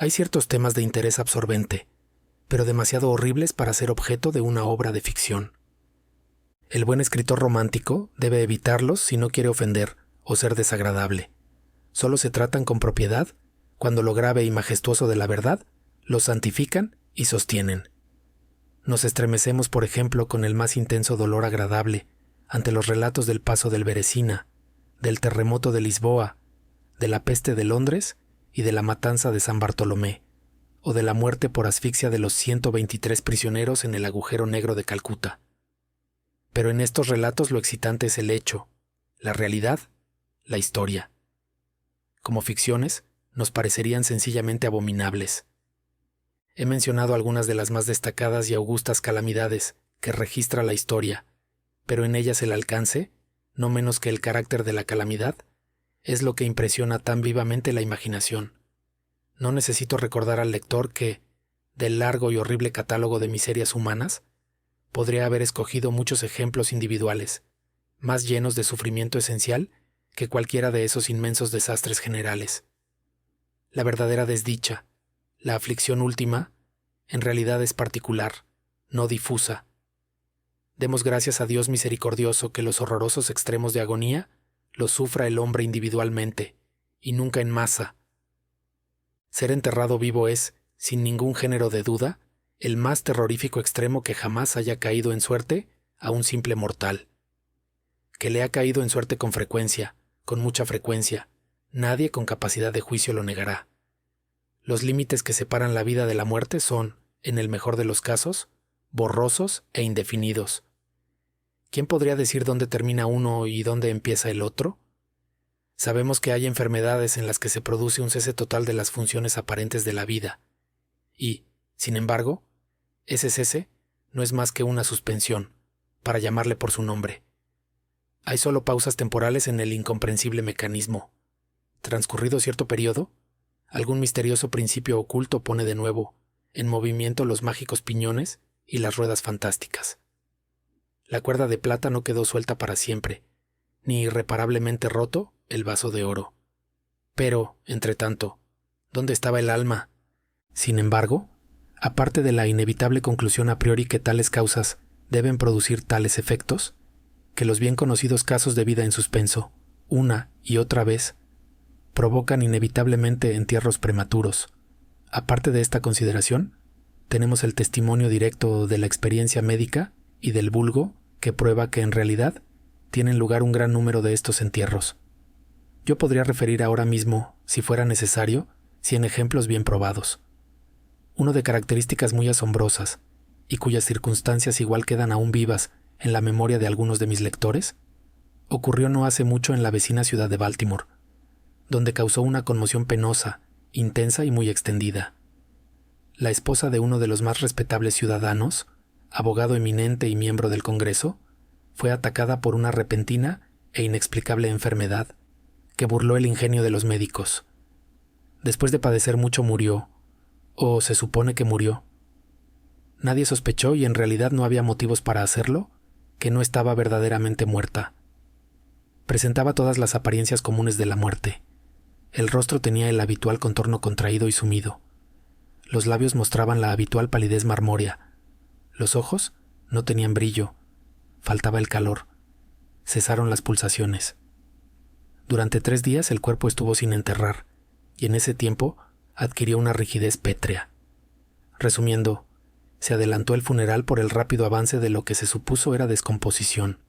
Hay ciertos temas de interés absorbente, pero demasiado horribles para ser objeto de una obra de ficción. El buen escritor romántico debe evitarlos si no quiere ofender o ser desagradable. Solo se tratan con propiedad cuando lo grave y majestuoso de la verdad los santifican y sostienen. Nos estremecemos, por ejemplo, con el más intenso dolor agradable ante los relatos del paso del Beresina, del terremoto de Lisboa, de la peste de Londres y de la matanza de San Bartolomé, o de la muerte por asfixia de los 123 prisioneros en el agujero negro de Calcuta. Pero en estos relatos lo excitante es el hecho, la realidad, la historia. Como ficciones, nos parecerían sencillamente abominables. He mencionado algunas de las más destacadas y augustas calamidades que registra la historia, pero en ellas el alcance, no menos que el carácter de la calamidad, es lo que impresiona tan vivamente la imaginación. No necesito recordar al lector que, del largo y horrible catálogo de miserias humanas, podría haber escogido muchos ejemplos individuales, más llenos de sufrimiento esencial que cualquiera de esos inmensos desastres generales. La verdadera desdicha, la aflicción última, en realidad es particular, no difusa. Demos gracias a Dios misericordioso que los horrorosos extremos de agonía los sufra el hombre individualmente, y nunca en masa. Ser enterrado vivo es, sin ningún género de duda, el más terrorífico extremo que jamás haya caído en suerte a un simple mortal. Que le ha caído en suerte con frecuencia, con mucha frecuencia, nadie con capacidad de juicio lo negará. Los límites que separan la vida de la muerte son, en el mejor de los casos, borrosos e indefinidos. ¿Quién podría decir dónde termina uno y dónde empieza el otro? Sabemos que hay enfermedades en las que se produce un cese total de las funciones aparentes de la vida, y, sin embargo, ese cese no es más que una suspensión, para llamarle por su nombre. Hay solo pausas temporales en el incomprensible mecanismo. Transcurrido cierto periodo, algún misterioso principio oculto pone de nuevo en movimiento los mágicos piñones y las ruedas fantásticas. La cuerda de plata no quedó suelta para siempre, ni irreparablemente roto el vaso de oro. Pero, entre tanto, ¿dónde estaba el alma? Sin embargo, aparte de la inevitable conclusión a priori que tales causas deben producir tales efectos, que los bien conocidos casos de vida en suspenso, una y otra vez, provocan inevitablemente entierros prematuros. Aparte de esta consideración, tenemos el testimonio directo de la experiencia médica y del vulgo que prueba que en realidad tienen lugar un gran número de estos entierros. Yo podría referir ahora mismo, si fuera necesario, 100 ejemplos bien probados. Uno de características muy asombrosas, y cuyas circunstancias igual quedan aún vivas en la memoria de algunos de mis lectores, ocurrió no hace mucho en la vecina ciudad de Baltimore, donde causó una conmoción penosa, intensa y muy extendida. La esposa de uno de los más respetables ciudadanos, abogado eminente y miembro del Congreso, fue atacada por una repentina e inexplicable enfermedad que burló el ingenio de los médicos. Después de padecer mucho murió, o se supone que murió. Nadie sospechó, y en realidad no había motivos para hacerlo, que no estaba verdaderamente muerta. Presentaba todas las apariencias comunes de la muerte. El rostro tenía el habitual contorno contraído y sumido. Los labios mostraban la habitual palidez marmórea. Los ojos no tenían brillo. Faltaba el calor. Cesaron las pulsaciones. Durante 3 días el cuerpo estuvo sin enterrar, y en ese tiempo adquirió una rigidez pétrea. Resumiendo, se adelantó el funeral por el rápido avance de lo que se supuso era descomposición.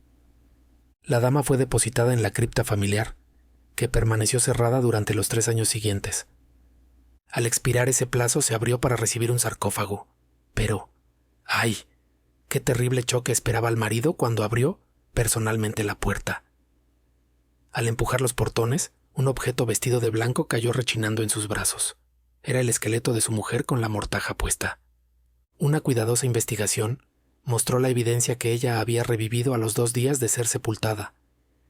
La dama fue depositada en la cripta familiar, que permaneció cerrada durante los 3 años siguientes. Al expirar ese plazo se abrió para recibir un sarcófago, pero, ¡ay!, qué terrible choque esperaba al marido cuando abrió personalmente la puerta. Al empujar los portones, un objeto vestido de blanco cayó rechinando en sus brazos. Era el esqueleto de su mujer con la mortaja puesta. Una cuidadosa investigación mostró la evidencia que ella había revivido a los 2 días de ser sepultada,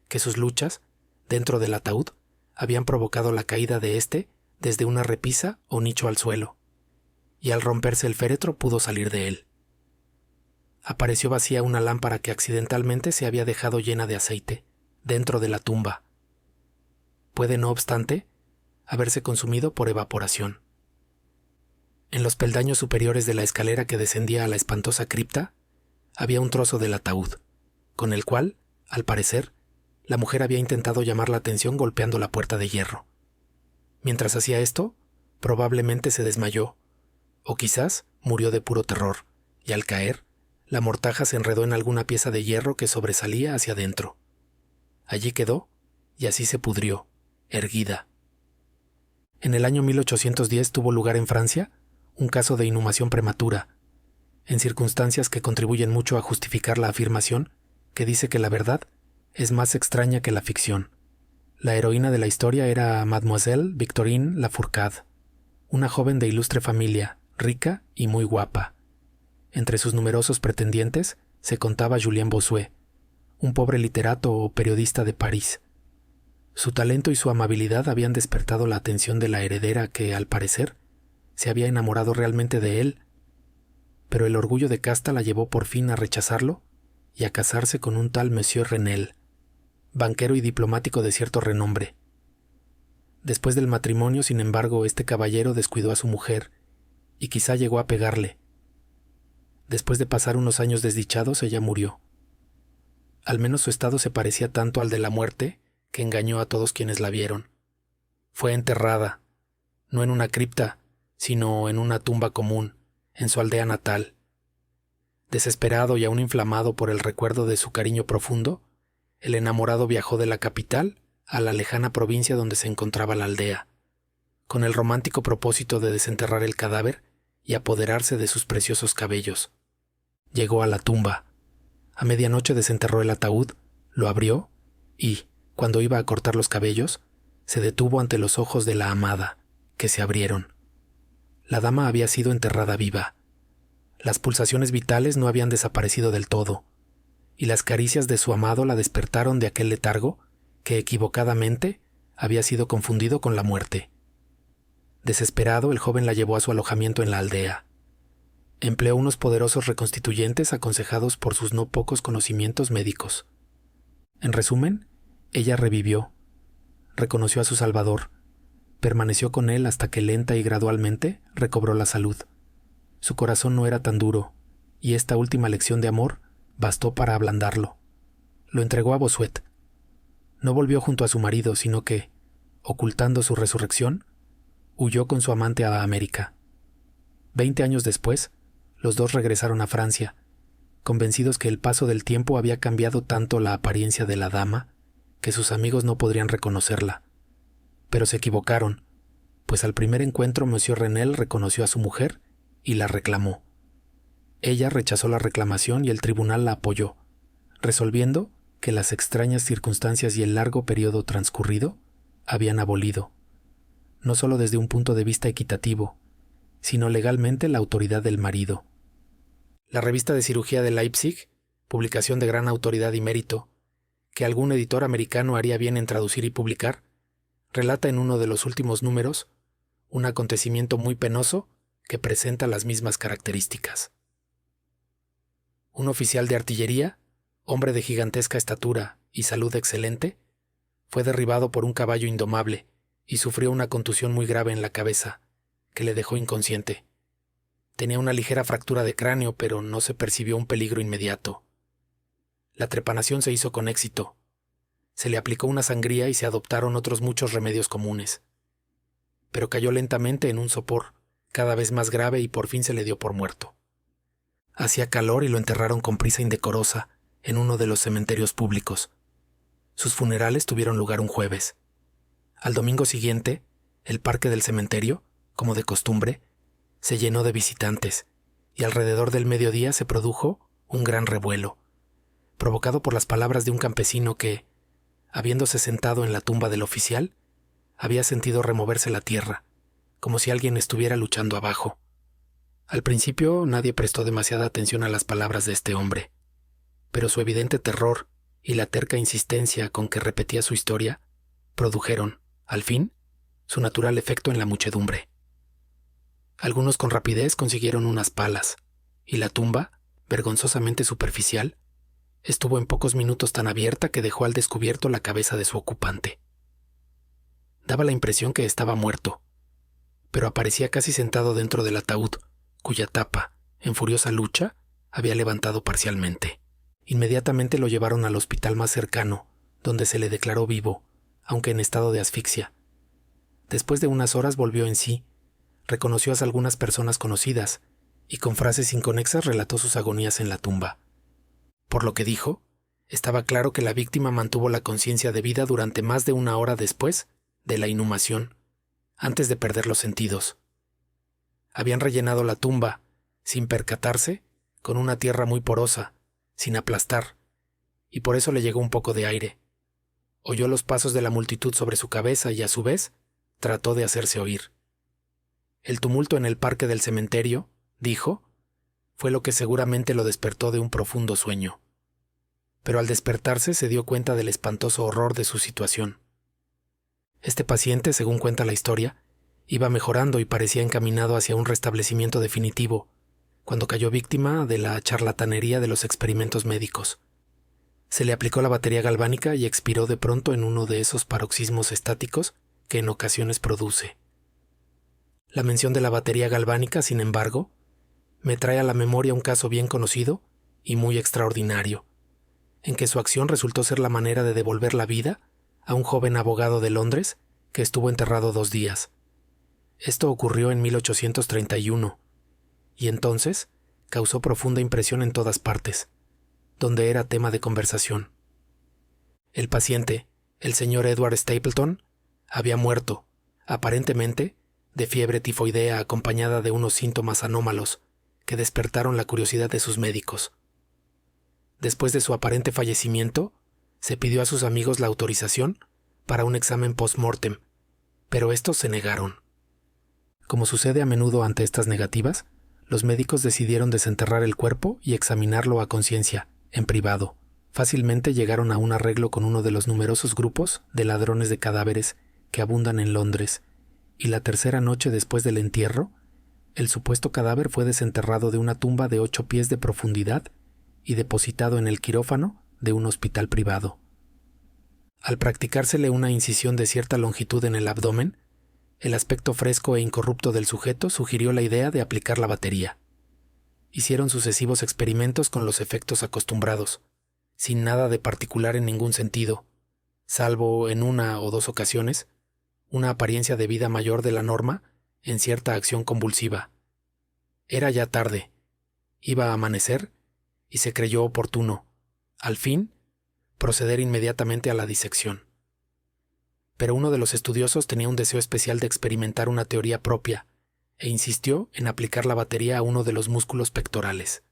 que sus luchas, dentro del ataúd, habían provocado la caída de éste desde una repisa o nicho al suelo, y al romperse el féretro pudo salir de él. Apareció vacía una lámpara que accidentalmente se había dejado llena de aceite, dentro de la tumba. Puede, no obstante, haberse consumido por evaporación. En los peldaños superiores de la escalera que descendía a la espantosa cripta, había un trozo del ataúd, con el cual, al parecer, la mujer había intentado llamar la atención golpeando la puerta de hierro. Mientras hacía esto, probablemente se desmayó, o quizás murió de puro terror, y al caer, la mortaja se enredó en alguna pieza de hierro que sobresalía hacia adentro. Allí quedó, y así se pudrió, erguida. En el año 1810 tuvo lugar en Francia un caso de inhumación prematura, en circunstancias que contribuyen mucho a justificar la afirmación que dice que la verdad es más extraña que la ficción. La heroína de la historia era Mademoiselle Victorine Lafourcade, una joven de ilustre familia, rica y muy guapa. Entre sus numerosos pretendientes se contaba Julien Bossuet, un pobre literato o periodista de París. Su talento y su amabilidad habían despertado la atención de la heredera que, al parecer, se había enamorado realmente de él, pero el orgullo de casta la llevó por fin a rechazarlo y a casarse con un tal Monsieur Renel, banquero y diplomático de cierto renombre. Después del matrimonio, sin embargo, este caballero descuidó a su mujer y quizá llegó a pegarle. Después de pasar unos años desdichados, ella murió. Al menos su estado se parecía tanto al de la muerte que engañó a todos quienes la vieron. Fue enterrada, no en una cripta, sino en una tumba común, en su aldea natal. Desesperado y aún inflamado por el recuerdo de su cariño profundo, el enamorado viajó de la capital a la lejana provincia donde se encontraba la aldea, con el romántico propósito de desenterrar el cadáver y apoderarse de sus preciosos cabellos. Llegó a la tumba. A medianoche desenterró el ataúd, lo abrió y, cuando iba a cortar los cabellos, se detuvo ante los ojos de la amada, que se abrieron. La dama había sido enterrada viva. Las pulsaciones vitales no habían desaparecido del todo, y las caricias de su amado la despertaron de aquel letargo que equivocadamente había sido confundido con la muerte. Desesperado, el joven la llevó a su alojamiento en la aldea. Empleó unos poderosos reconstituyentes aconsejados por sus no pocos conocimientos médicos. En resumen, ella revivió, reconoció a su Salvador, permaneció con él hasta que lenta y gradualmente recobró la salud. Su corazón no era tan duro, y esta última lección de amor bastó para ablandarlo. Lo entregó a Bossuet. No volvió junto a su marido, sino que, ocultando su resurrección, huyó con su amante a América. 20 años después, los dos regresaron a Francia, convencidos que el paso del tiempo había cambiado tanto la apariencia de la dama que sus amigos no podrían reconocerla. Pero se equivocaron, pues al primer encuentro Monsieur Renel reconoció a su mujer y la reclamó. Ella rechazó la reclamación y el tribunal la apoyó, resolviendo que las extrañas circunstancias y el largo periodo transcurrido habían abolido, no solo desde un punto de vista equitativo, sino legalmente la autoridad del marido. La revista de cirugía de Leipzig, publicación de gran autoridad y mérito, que algún editor americano haría bien en traducir y publicar, relata en uno de los últimos números un acontecimiento muy penoso que presenta las mismas características. Un oficial de artillería, hombre de gigantesca estatura y salud excelente, fue derribado por un caballo indomable y sufrió una contusión muy grave en la cabeza, que le dejó inconsciente. Tenía una ligera fractura de cráneo, pero no se percibió un peligro inmediato. La trepanación se hizo con éxito. Se le aplicó una sangría y se adoptaron otros muchos remedios comunes. Pero cayó lentamente en un sopor, cada vez más grave, y por fin se le dio por muerto. Hacía calor y lo enterraron con prisa indecorosa en uno de los cementerios públicos. Sus funerales tuvieron lugar un jueves. Al domingo siguiente, el parque del cementerio, como de costumbre, se llenó de visitantes, y alrededor del mediodía se produjo un gran revuelo, provocado por las palabras de un campesino que, habiéndose sentado en la tumba del oficial, había sentido removerse la tierra, como si alguien estuviera luchando abajo. Al principio nadie prestó demasiada atención a las palabras de este hombre, pero su evidente terror y la terca insistencia con que repetía su historia produjeron, al fin, su natural efecto en la muchedumbre. Algunos con rapidez consiguieron unas palas, y la tumba, vergonzosamente superficial, estuvo en pocos minutos tan abierta que dejó al descubierto la cabeza de su ocupante. Daba la impresión que estaba muerto, pero aparecía casi sentado dentro del ataúd, cuya tapa, en furiosa lucha, había levantado parcialmente. Inmediatamente lo llevaron al hospital más cercano, donde se le declaró vivo, aunque en estado de asfixia. Después de unas horas volvió en sí, reconoció a algunas personas conocidas y con frases inconexas relató sus agonías en la tumba. Por lo que dijo, estaba claro que la víctima mantuvo la conciencia de vida durante más de una hora después de la inhumación, antes de perder los sentidos. Habían rellenado la tumba, sin percatarse, con una tierra muy porosa, sin aplastar, y por eso le llegó un poco de aire. Oyó los pasos de la multitud sobre su cabeza y, a su vez, trató de hacerse oír. El tumulto en el parque del cementerio, dijo, fue lo que seguramente lo despertó de un profundo sueño. Pero al despertarse se dio cuenta del espantoso horror de su situación. Este paciente, según cuenta la historia, iba mejorando y parecía encaminado hacia un restablecimiento definitivo, cuando cayó víctima de la charlatanería de los experimentos médicos. Se le aplicó la batería galvánica y expiró de pronto en uno de esos paroxismos estáticos que en ocasiones produce. La mención de la batería galvánica, sin embargo, me trae a la memoria un caso bien conocido y muy extraordinario, en que su acción resultó ser la manera de devolver la vida a un joven abogado de Londres que estuvo enterrado 2 días. Esto ocurrió en 1831, y entonces causó profunda impresión en todas partes, donde era tema de conversación. El paciente, el señor Edward Stapleton, había muerto, aparentemente, de fiebre tifoidea acompañada de unos síntomas anómalos que despertaron la curiosidad de sus médicos. Después de su aparente fallecimiento, se pidió a sus amigos la autorización para un examen post-mortem, pero estos se negaron. Como sucede a menudo ante estas negativas, los médicos decidieron desenterrar el cuerpo y examinarlo a conciencia, en privado. Fácilmente llegaron a un arreglo con uno de los numerosos grupos de ladrones de cadáveres que abundan en Londres, y la tercera noche después del entierro, el supuesto cadáver fue desenterrado de una tumba de 8 pies de profundidad y depositado en el quirófano de un hospital privado. Al practicársele una incisión de cierta longitud en el abdomen, el aspecto fresco e incorrupto del sujeto sugirió la idea de aplicar la batería. Hicieron sucesivos experimentos con los efectos acostumbrados, sin nada de particular en ningún sentido, salvo en 1 o 2 ocasiones, una apariencia de vida mayor de la norma en cierta acción convulsiva. Era ya tarde, iba a amanecer, y se creyó oportuno, al fin, proceder inmediatamente a la disección. Pero uno de los estudiosos tenía un deseo especial de experimentar una teoría propia, e insistió en aplicar la batería a uno de los músculos pectorales.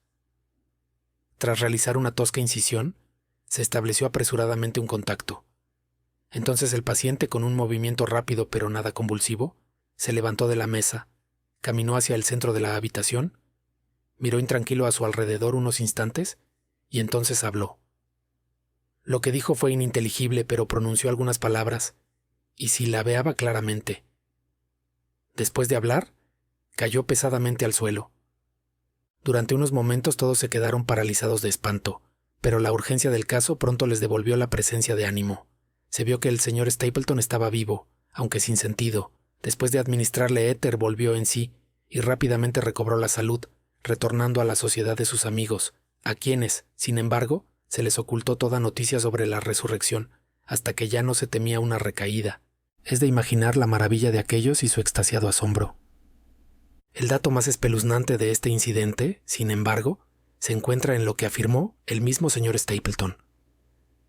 Tras realizar una tosca incisión, se estableció apresuradamente un contacto. Entonces el paciente, con un movimiento rápido pero nada convulsivo, se levantó de la mesa, caminó hacia el centro de la habitación, miró intranquilo a su alrededor unos instantes y entonces habló. Lo que dijo fue ininteligible, pero pronunció algunas palabras y silabeaba claramente. Después de hablar, cayó pesadamente al suelo. Durante unos momentos todos se quedaron paralizados de espanto, pero la urgencia del caso pronto les devolvió la presencia de ánimo. Se vio que el señor Stapleton estaba vivo, aunque sin sentido. Después de administrarle éter volvió en sí y rápidamente recobró la salud, retornando a la sociedad de sus amigos, a quienes, sin embargo, se les ocultó toda noticia sobre la resurrección, hasta que ya no se temía una recaída. Es de imaginar la maravilla de aquellos y su extasiado asombro. El dato más espeluznante de este incidente, sin embargo, se encuentra en lo que afirmó el mismo señor Stapleton.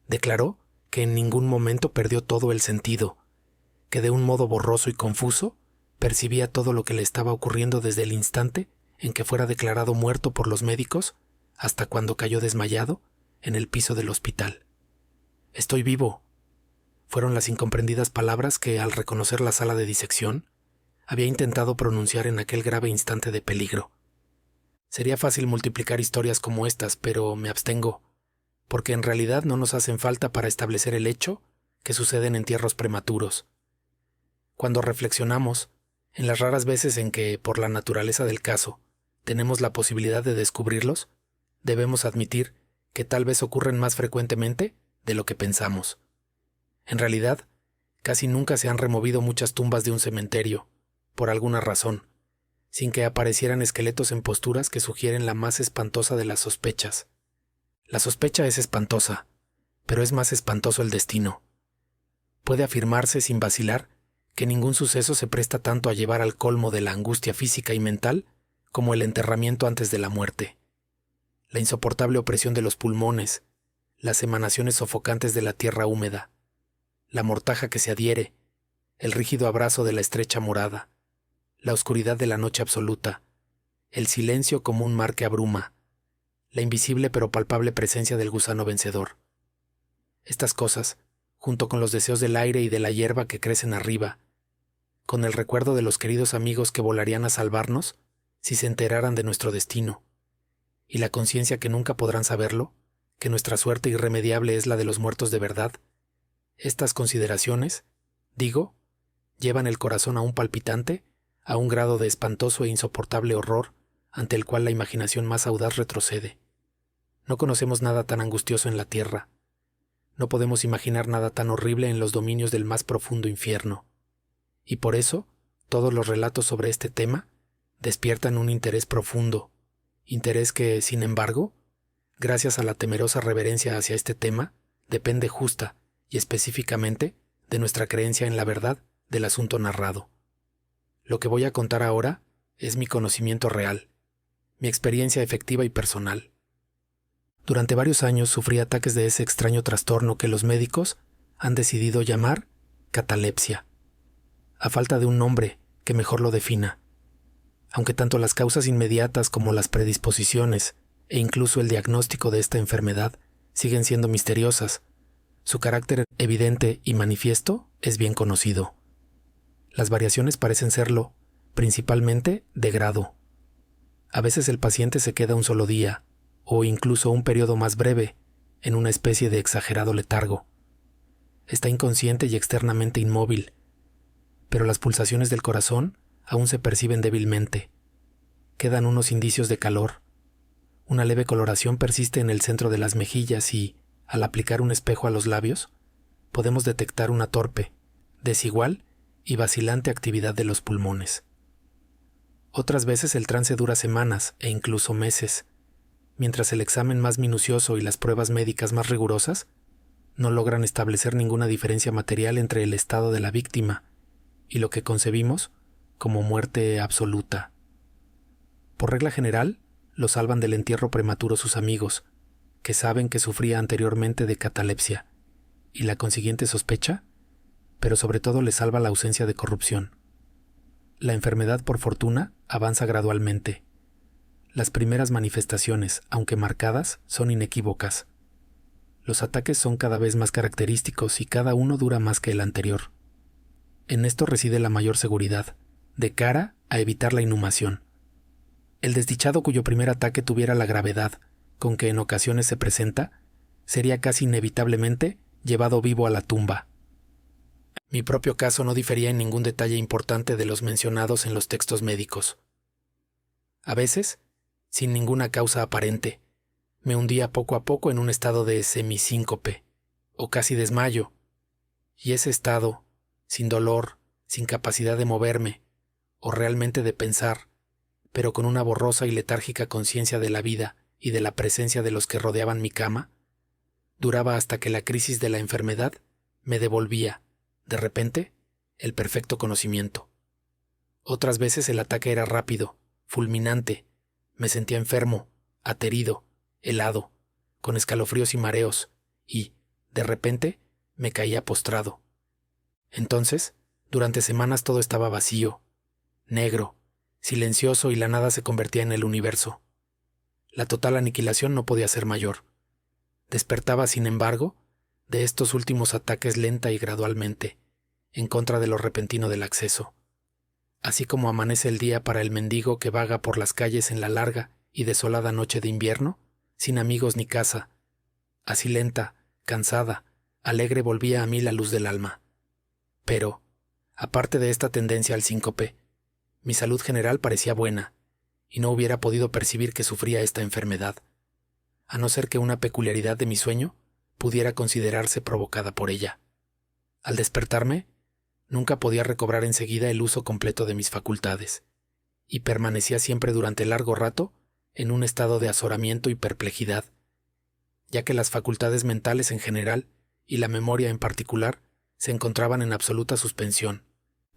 Declaró que en ningún momento perdió todo el sentido, que de un modo borroso y confuso percibía todo lo que le estaba ocurriendo desde el instante en que fuera declarado muerto por los médicos hasta cuando cayó desmayado en el piso del hospital. «Estoy vivo», fueron las incomprendidas palabras que, al reconocer la sala de disección, había intentado pronunciar en aquel grave instante de peligro. Sería fácil multiplicar historias como estas, pero me abstengo, porque en realidad no nos hacen falta para establecer el hecho que suceden entierros prematuros. Cuando reflexionamos, en las raras veces en que, por la naturaleza del caso, tenemos la posibilidad de descubrirlos, debemos admitir que tal vez ocurren más frecuentemente de lo que pensamos. En realidad, casi nunca se han removido muchas tumbas de un cementerio, por alguna razón, sin que aparecieran esqueletos en posturas que sugieren la más espantosa de las sospechas. La sospecha es espantosa, pero es más espantoso el destino. Puede afirmarse sin vacilar que ningún suceso se presta tanto a llevar al colmo de la angustia física y mental como el enterramiento antes de la muerte. La insoportable opresión de los pulmones, las emanaciones sofocantes de la tierra húmeda, la mortaja que se adhiere, el rígido abrazo de la estrecha morada, la oscuridad de la noche absoluta, el silencio como un mar que abruma, la invisible pero palpable presencia del gusano vencedor. Estas cosas, junto con los deseos del aire y de la hierba que crecen arriba, con el recuerdo de los queridos amigos que volarían a salvarnos si se enteraran de nuestro destino, y la conciencia que nunca podrán saberlo, que nuestra suerte irremediable es la de los muertos de verdad, estas consideraciones, digo, llevan el corazón aún palpitante a un grado de espantoso e insoportable horror ante el cual la imaginación más audaz retrocede. No conocemos nada tan angustioso en la tierra. No podemos imaginar nada tan horrible en los dominios del más profundo infierno. Y por eso, todos los relatos sobre este tema despiertan un interés profundo, interés que, sin embargo, gracias a la temerosa reverencia hacia este tema, depende justa y específicamente de nuestra creencia en la verdad del asunto narrado. Lo que voy a contar ahora es mi conocimiento real, mi experiencia efectiva y personal. Durante varios años sufrí ataques de ese extraño trastorno que los médicos han decidido llamar catalepsia, a falta de un nombre que mejor lo defina. Aunque tanto las causas inmediatas como las predisposiciones e incluso el diagnóstico de esta enfermedad siguen siendo misteriosas, su carácter evidente y manifiesto es bien conocido. Las variaciones parecen serlo, principalmente de grado. A veces el paciente se queda un solo día, o incluso un periodo más breve, en una especie de exagerado letargo. Está inconsciente y externamente inmóvil, pero las pulsaciones del corazón aún se perciben débilmente. Quedan unos indicios de calor. Una leve coloración persiste en el centro de las mejillas y, al aplicar un espejo a los labios, podemos detectar una torpe, desigual y vacilante actividad de los pulmones. Otras veces el trance dura semanas e incluso meses, mientras el examen más minucioso y las pruebas médicas más rigurosas no logran establecer ninguna diferencia material entre el estado de la víctima y lo que concebimos como muerte absoluta. Por regla general, lo salvan del entierro prematuro sus amigos, que saben que sufría anteriormente de catalepsia, y la consiguiente sospecha, pero sobre todo le salva la ausencia de corrupción. La enfermedad, por fortuna, avanza gradualmente. Las primeras manifestaciones, aunque marcadas, son inequívocas. Los ataques son cada vez más característicos y cada uno dura más que el anterior. En esto reside la mayor seguridad, de cara a evitar la inhumación. El desdichado cuyo primer ataque tuviera la gravedad con que en ocasiones se presenta, sería casi inevitablemente llevado vivo a la tumba. Mi propio caso no difería en ningún detalle importante de los mencionados en los textos médicos. A veces, sin ninguna causa aparente, me hundía poco a poco en un estado de semisíncope, o casi desmayo, y ese estado, sin dolor, sin capacidad de moverme, o realmente de pensar, pero con una borrosa y letárgica conciencia de la vida y de la presencia de los que rodeaban mi cama, duraba hasta que la crisis de la enfermedad me devolvía, de repente, el perfecto conocimiento. Otras veces el ataque era rápido, fulminante, me sentía enfermo, aterido, helado, con escalofríos y mareos, y, de repente, me caía postrado. Entonces, durante semanas todo estaba vacío, negro, silencioso y la nada se convertía en el universo. La total aniquilación no podía ser mayor. Despertaba, sin embargo, de estos últimos ataques lenta y gradualmente, en contra de lo repentino del acceso. Así como amanece el día para el mendigo que vaga por las calles en la larga y desolada noche de invierno, sin amigos ni casa, así lenta, cansada, alegre volvía a mí la luz del alma. Pero, aparte de esta tendencia al síncope, mi salud general parecía buena, y no hubiera podido percibir que sufría esta enfermedad, a no ser que una peculiaridad de mi sueño pudiera considerarse provocada por ella. Al despertarme, Nunca podía recobrar enseguida el uso completo de mis facultades, y permanecía siempre durante largo rato en un estado de azoramiento y perplejidad, ya que las facultades mentales en general y la memoria en particular se encontraban en absoluta suspensión.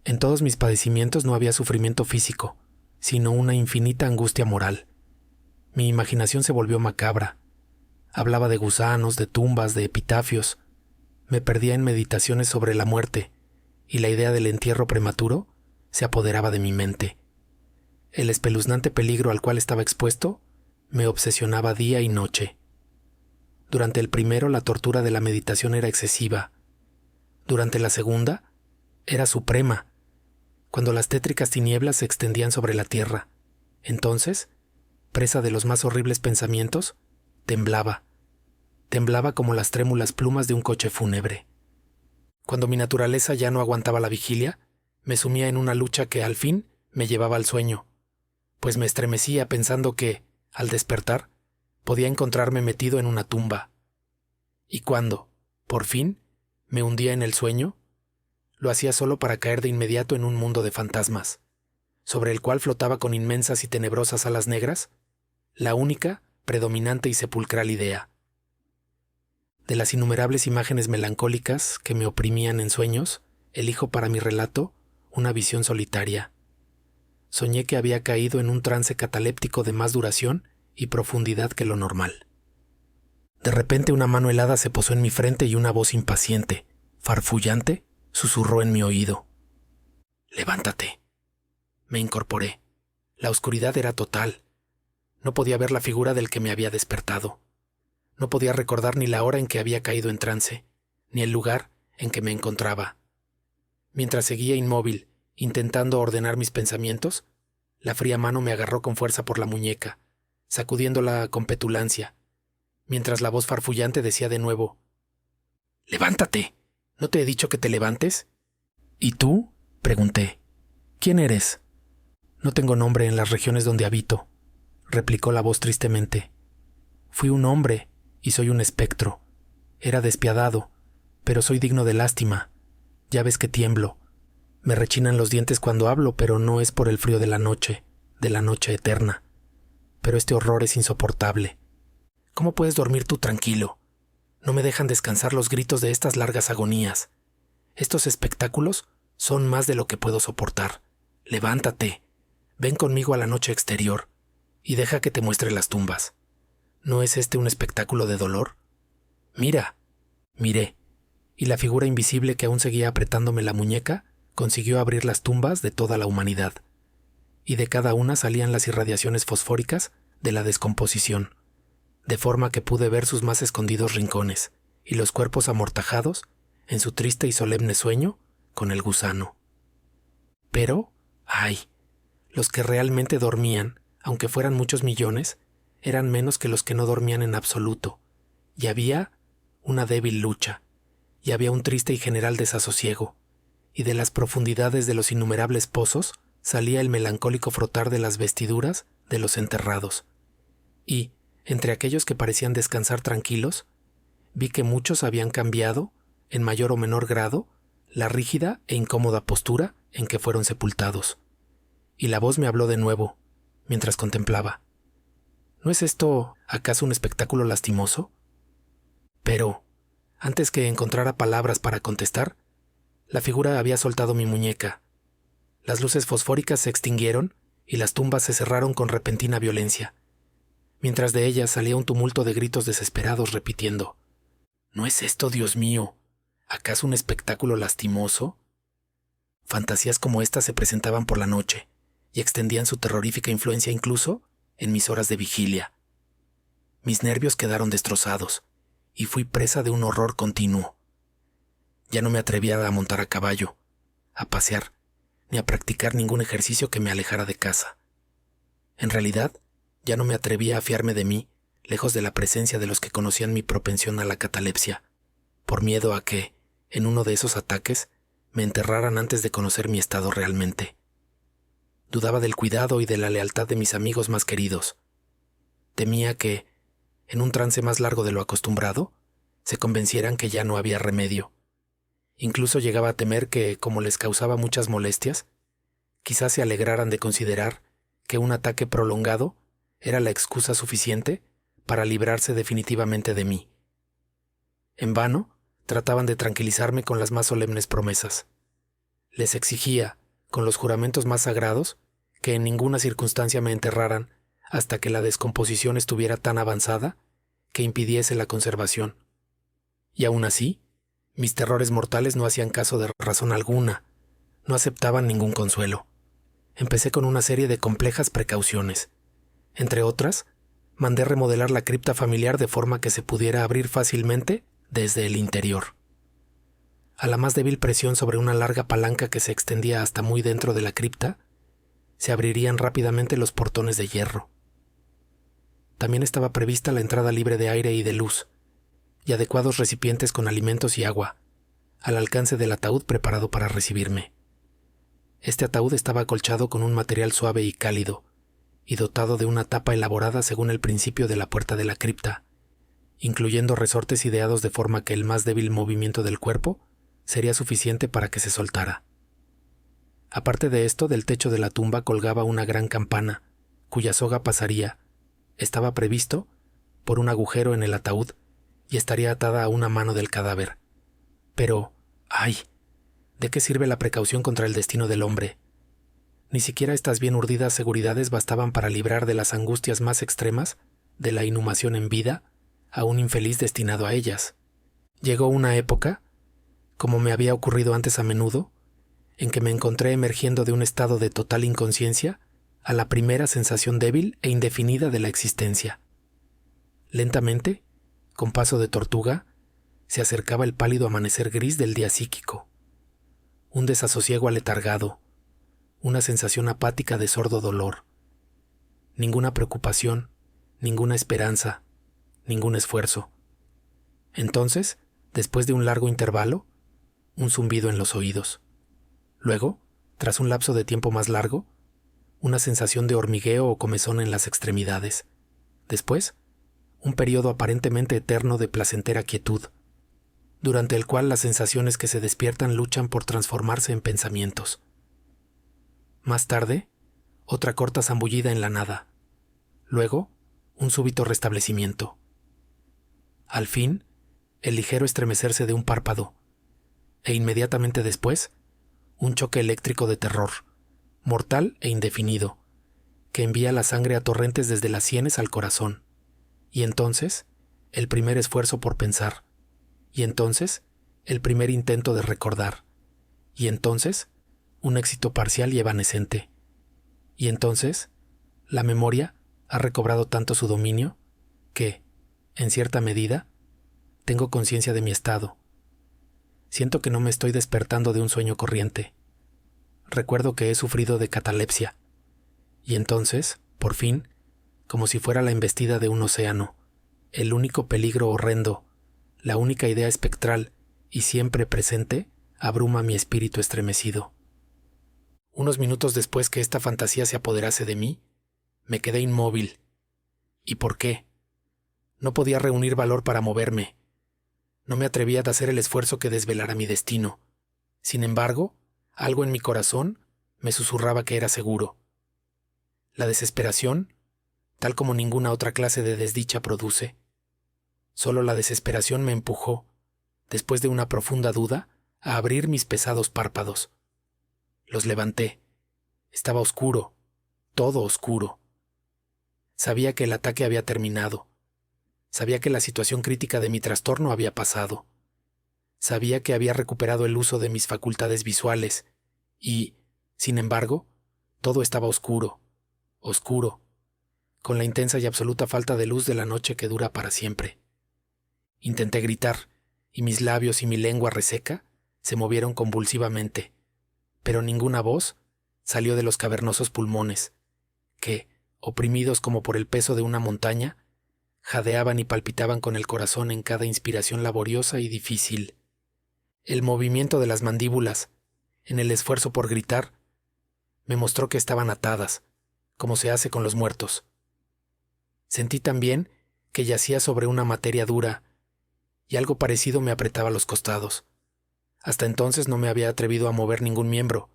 En todos mis padecimientos no había sufrimiento físico, sino una infinita angustia moral. Mi imaginación se volvió macabra. Hablaba de gusanos, de tumbas, de epitafios. Me perdía en meditaciones sobre la muerte, y la idea del entierro prematuro se apoderaba de mi mente. El espeluznante peligro al cual estaba expuesto me obsesionaba día y noche. Durante el primero la tortura de la meditación era excesiva. Durante la segunda era suprema, cuando las tétricas tinieblas se extendían sobre la tierra. Entonces, presa de los más horribles pensamientos, temblaba como las trémulas plumas de un coche fúnebre. Cuando mi naturaleza ya no aguantaba la vigilia, me sumía en una lucha que al fin me llevaba al sueño, pues me estremecía pensando que, al despertar, podía encontrarme metido en una tumba. Y cuando, por fin, me hundía en el sueño, lo hacía solo para caer de inmediato en un mundo de fantasmas, sobre el cual flotaba con inmensas y tenebrosas alas negras la única, predominante y sepulcral idea. De las innumerables imágenes melancólicas que me oprimían en sueños, elijo para mi relato una visión solitaria. Soñé que había caído en un trance cataléptico de más duración y profundidad que lo normal. De repente una mano helada se posó en mi frente y una voz impaciente, farfullante, susurró en mi oído. «Levántate». Me incorporé. La oscuridad era total. No podía ver la figura del que me había despertado. No podía recordar ni la hora en que había caído en trance, ni el lugar en que me encontraba. Mientras seguía inmóvil, intentando ordenar mis pensamientos, la fría mano me agarró con fuerza por la muñeca, sacudiéndola con petulancia, mientras la voz farfullante decía de nuevo: «¡Levántate! ¿No te he dicho que te levantes?» «¿Y tú?», pregunté. «¿Quién eres?» «No tengo nombre en las regiones donde habito», replicó la voz tristemente. «Fui un hombre y soy un espectro. Era despiadado, pero soy digno de lástima. Ya ves que tiemblo. Me rechinan los dientes cuando hablo, pero no es por el frío de la noche eterna. Pero este horror es insoportable. ¿Cómo puedes dormir tú tranquilo? No me dejan descansar los gritos de estas largas agonías. Estos espectáculos son más de lo que puedo soportar. Levántate. Ven conmigo a la noche exterior y deja que te muestre las tumbas. ¿No es este un espectáculo de dolor? Mira». Miré, y la figura invisible que aún seguía apretándome la muñeca consiguió abrir las tumbas de toda la humanidad, y de cada una salían las irradiaciones fosfóricas de la descomposición, de forma que pude ver sus más escondidos rincones y los cuerpos amortajados en su triste y solemne sueño con el gusano. Pero, ¡ay!, los que realmente dormían, aunque fueran muchos millones, eran menos que los que no dormían en absoluto, y había una débil lucha, y había un triste y general desasosiego, y de las profundidades de los innumerables pozos salía el melancólico frotar de las vestiduras de los enterrados. Y, entre aquellos que parecían descansar tranquilos, vi que muchos habían cambiado, en mayor o menor grado, la rígida e incómoda postura en que fueron sepultados. Y la voz me habló de nuevo, mientras contemplaba. ¿No es esto acaso un espectáculo lastimoso? Pero, antes que encontrara palabras para contestar, la figura había soltado mi muñeca. Las luces fosfóricas se extinguieron y las tumbas se cerraron con repentina violencia, mientras de ellas salía un tumulto de gritos desesperados repitiendo: «¿No es esto, Dios mío, acaso un espectáculo lastimoso?». Fantasías como estas se presentaban por la noche y extendían su terrorífica influencia incluso en mis horas de vigilia. Mis nervios quedaron destrozados y fui presa de un horror continuo. Ya no me atrevía a montar a caballo, a pasear, ni a practicar ningún ejercicio que me alejara de casa. En realidad, ya no me atrevía a fiarme de mí, lejos de la presencia de los que conocían mi propensión a la catalepsia, por miedo a que, en uno de esos ataques, me enterraran antes de conocer mi estado realmente. Dudaba del cuidado y de la lealtad de mis amigos más queridos. Temía que, en un trance más largo de lo acostumbrado, se convencieran que ya no había remedio. Incluso llegaba a temer que, como les causaba muchas molestias, quizás se alegraran de considerar que un ataque prolongado era la excusa suficiente para librarse definitivamente de mí. En vano, trataban de tranquilizarme con las más solemnes promesas. Les exigía, con los juramentos más sagrados, que en ninguna circunstancia me enterraran hasta que la descomposición estuviera tan avanzada que impidiese la conservación. Y aún así, mis terrores mortales no hacían caso de razón alguna, no aceptaban ningún consuelo. Empecé con una serie de complejas precauciones. Entre otras, mandé remodelar la cripta familiar de forma que se pudiera abrir fácilmente desde el interior. A la más débil presión sobre una larga palanca que se extendía hasta muy dentro de la cripta, se abrirían rápidamente los portones de hierro. También estaba prevista la entrada libre de aire y de luz, y adecuados recipientes con alimentos y agua, al alcance del ataúd preparado para recibirme. Este ataúd estaba acolchado con un material suave y cálido, y dotado de una tapa elaborada según el principio de la puerta de la cripta, incluyendo resortes ideados de forma que el más débil movimiento del cuerpo sería suficiente para que se soltara. Aparte de esto, del techo de la tumba colgaba una gran campana, cuya soga pasaría, estaba previsto, por un agujero en el ataúd y estaría atada a una mano del cadáver. Pero, ¡ay!, ¿de qué sirve la precaución contra el destino del hombre? Ni siquiera estas bien urdidas seguridades bastaban para librar de las angustias más extremas de la inhumación en vida a un infeliz destinado a ellas. Llegó una época, como me había ocurrido antes a menudo, en que me encontré emergiendo de un estado de total inconsciencia a la primera sensación débil e indefinida de la existencia. Lentamente, con paso de tortuga, se acercaba el pálido amanecer gris del día psíquico. Un desasosiego aletargado, una sensación apática de sordo dolor. Ninguna preocupación, ninguna esperanza, ningún esfuerzo. Entonces, después de un largo intervalo, un zumbido en los oídos. Luego, tras un lapso de tiempo más largo, una sensación de hormigueo o comezón en las extremidades. Después, un periodo aparentemente eterno de placentera quietud, durante el cual las sensaciones que se despiertan luchan por transformarse en pensamientos. Más tarde, otra corta zambullida en la nada. Luego, un súbito restablecimiento. Al fin, el ligero estremecerse de un párpado, e inmediatamente después, un choque eléctrico de terror, mortal e indefinido, que envía la sangre a torrentes desde las sienes al corazón. Y entonces, el primer esfuerzo por pensar. Y entonces, el primer intento de recordar. Y entonces, un éxito parcial y evanescente. Y entonces, la memoria ha recobrado tanto su dominio que, en cierta medida, tengo conciencia de mi estado. Siento que no me estoy despertando de un sueño corriente. Recuerdo que he sufrido de catalepsia. Y entonces, por fin, como si fuera la embestida de un océano, el único peligro horrendo, la única idea espectral y siempre presente, abruma mi espíritu estremecido. Unos minutos después que esta fantasía se apoderase de mí, me quedé inmóvil. ¿Y por qué? No podía reunir valor para moverme. No me atrevía a hacer el esfuerzo que desvelara mi destino. Sin embargo, algo en mi corazón me susurraba que era seguro. La desesperación, tal como ninguna otra clase de desdicha produce, solo la desesperación me empujó, después de una profunda duda, a abrir mis pesados párpados. Los levanté. Estaba oscuro, todo oscuro. Sabía que el ataque había terminado. Sabía que la situación crítica de mi trastorno había pasado. Sabía que había recuperado el uso de mis facultades visuales y, sin embargo, todo estaba oscuro, oscuro, con la intensa y absoluta falta de luz de la noche que dura para siempre. Intenté gritar, y mis labios y mi lengua reseca se movieron convulsivamente, pero ninguna voz salió de los cavernosos pulmones, que, oprimidos como por el peso de una montaña, jadeaban y palpitaban con el corazón en cada inspiración laboriosa y difícil. El movimiento de las mandíbulas, en el esfuerzo por gritar, me mostró que estaban atadas, como se hace con los muertos. Sentí también que yacía sobre una materia dura, y algo parecido me apretaba los costados. Hasta entonces no me había atrevido a mover ningún miembro,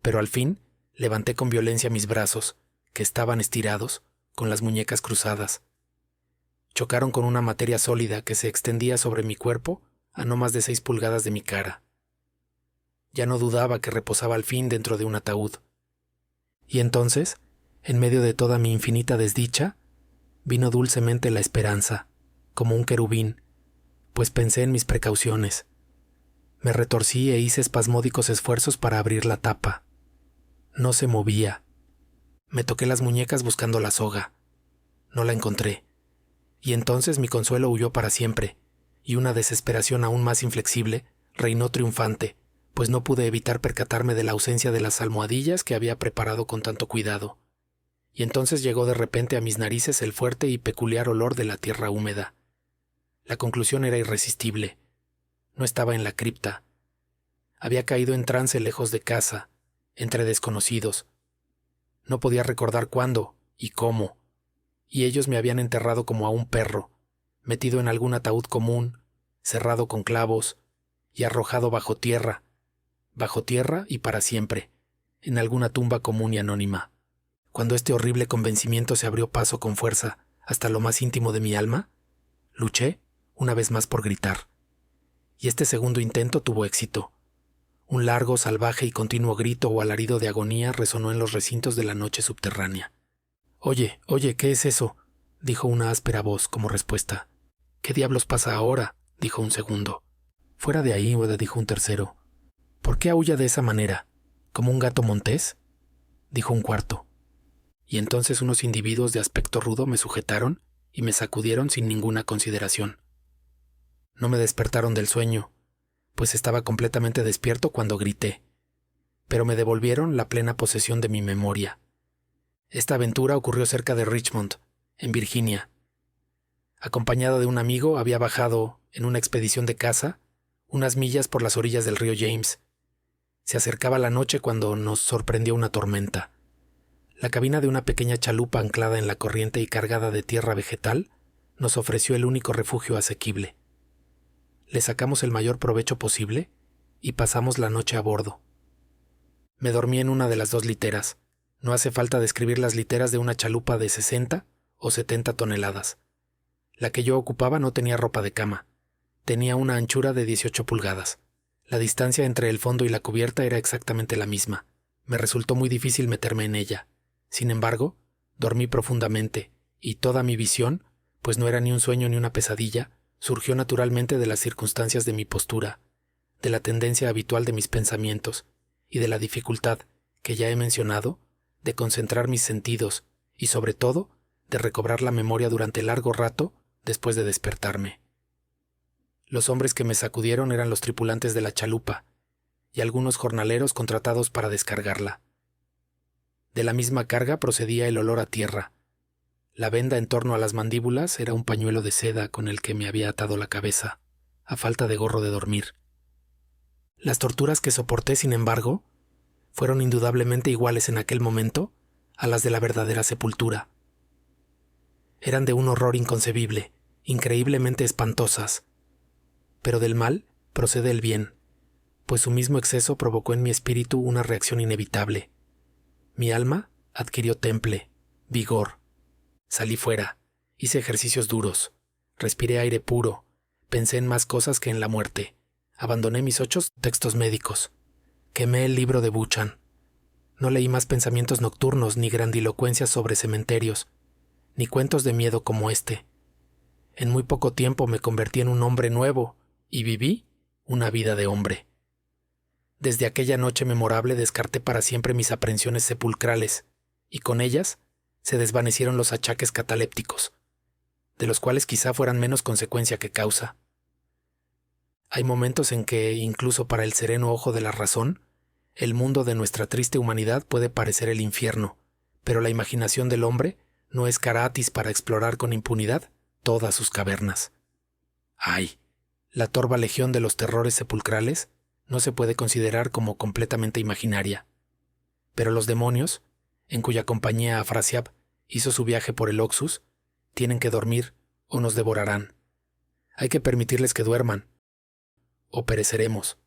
pero al fin levanté con violencia mis brazos, que estaban estirados, con las muñecas cruzadas. Chocaron con una materia sólida que se extendía sobre mi cuerpo a no más de 6 pulgadas de mi cara. Ya no dudaba que reposaba al fin dentro de un ataúd. Y entonces, en medio de toda mi infinita desdicha, vino dulcemente la esperanza, como un querubín, pues pensé en mis precauciones. Me retorcí e hice espasmódicos esfuerzos para abrir la tapa. No se movía. Me toqué las muñecas buscando la soga. No la encontré. Y entonces mi consuelo huyó para siempre, y una desesperación aún más inflexible reinó triunfante, pues no pude evitar percatarme de la ausencia de las almohadillas que había preparado con tanto cuidado. Y entonces llegó de repente a mis narices el fuerte y peculiar olor de la tierra húmeda. La conclusión era irresistible. No estaba en la cripta. Había caído en trance lejos de casa, entre desconocidos. No podía recordar cuándo y cómo, y ellos me habían enterrado como a un perro, metido en algún ataúd común, cerrado con clavos y arrojado bajo tierra y para siempre, en alguna tumba común y anónima. Cuando este horrible convencimiento se abrió paso con fuerza hasta lo más íntimo de mi alma, luché una vez más por gritar. Y este segundo intento tuvo éxito. Un largo, salvaje y continuo grito o alarido de agonía resonó en los recintos de la noche subterránea. «Oye, ¿qué es eso?», dijo una áspera voz como respuesta. «¿Qué diablos pasa ahora?», dijo un segundo. «Fuera de ahí», dijo un tercero. «¿Por qué aúlla de esa manera? ¿Como un gato montés?», dijo un cuarto. Y entonces unos individuos de aspecto rudo me sujetaron y me sacudieron sin ninguna consideración. No me despertaron del sueño, pues estaba completamente despierto cuando grité, pero me devolvieron la plena posesión de mi memoria. Esta aventura ocurrió cerca de Richmond, en Virginia. Acompañado de un amigo, había bajado, en una expedición de caza, unas millas por las orillas del río James. Se acercaba la noche cuando nos sorprendió una tormenta. La cabina de una pequeña chalupa anclada en la corriente y cargada de tierra vegetal nos ofreció el único refugio asequible. Le sacamos el mayor provecho posible y pasamos la noche a bordo. Me dormí en una de las 2 literas. No hace falta describir las literas de una chalupa de 60 o 70 toneladas. La que yo ocupaba no tenía ropa de cama. Tenía una anchura de 18 pulgadas. La distancia entre el fondo y la cubierta era exactamente la misma. Me resultó muy difícil meterme en ella. Sin embargo, dormí profundamente, y toda mi visión, pues no era ni un sueño ni una pesadilla, surgió naturalmente de las circunstancias de mi postura, de la tendencia habitual de mis pensamientos, y de la dificultad, que ya he mencionado, de concentrar mis sentidos, y sobre todo, de recobrar la memoria durante largo rato después de despertarme. Los hombres que me sacudieron eran los tripulantes de la chalupa, y algunos jornaleros contratados para descargarla. De la misma carga procedía el olor a tierra. La venda en torno a las mandíbulas era un pañuelo de seda con el que me había atado la cabeza, a falta de gorro de dormir. Las torturas que soporté, sin embargo, fueron indudablemente iguales en aquel momento a las de la verdadera sepultura. Eran de un horror inconcebible, increíblemente espantosas. Pero del mal procede el bien, pues su mismo exceso provocó en mi espíritu una reacción inevitable. Mi alma adquirió temple, vigor. Salí fuera, hice ejercicios duros, respiré aire puro, pensé en más cosas que en la muerte, abandoné mis 8 textos médicos, quemé el libro de Buchan. No leí más pensamientos nocturnos ni grandilocuencias sobre cementerios, ni cuentos de miedo como este. En muy poco tiempo me convertí en un hombre nuevo y viví una vida de hombre. Desde aquella noche memorable descarté para siempre mis aprensiones sepulcrales, y con ellas se desvanecieron los achaques catalépticos, de los cuales quizá fueran menos consecuencia que causa. Hay momentos en que, incluso para el sereno ojo de la razón, el mundo de nuestra triste humanidad puede parecer el infierno, pero la imaginación del hombre no es caratis para explorar con impunidad todas sus cavernas. ¡Ay! La torva legión de los terrores sepulcrales no se puede considerar como completamente imaginaria. Pero los demonios, en cuya compañía Afrasiab hizo su viaje por el Oxus, tienen que dormir o nos devorarán. Hay que permitirles que duerman, o pereceremos.